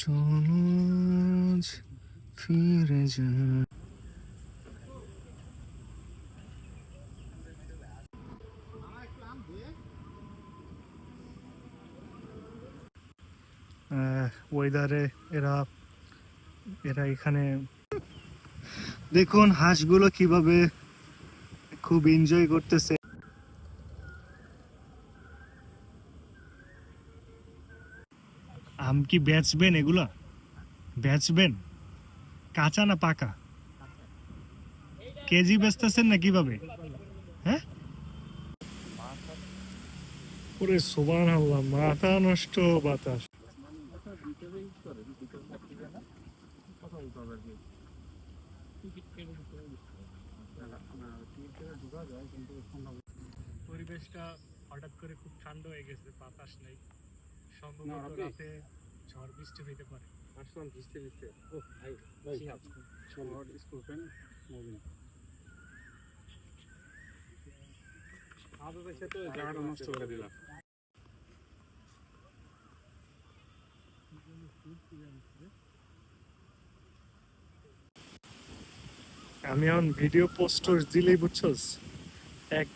চলো আজ ফিরে যা। ওয়েদারে এরা এরা এখানে দেখুন হাঁসগুলো কিভাবে খুব এনজয় করতেছে। আম কি বেচবেন? এগুলা বেচবেন কাঁচা না পাকা? কেজি বেচতেছেন না কিভাবে? হ্যাঁ, ওরে সুবহানাল্লাহ, মাথা নষ্ট বাতাস। পরিবেশটা হঠাৎ করে খুব ঠান্ডা হয়ে গেছে, বাতাস নেই, সম্ভবত রাতে ঝড় বৃষ্টি হইতে পারে। আসলাম ভিজতে ভিজতে। ও ভাই ভাই আমার স্কুল ফ্রেন্ড মুভিং আদত এসে তো জায়গাটা নষ্ট করে দিলাম। আমি এখন ভিডিও পোস্ট দিলেই বুঝছস, এক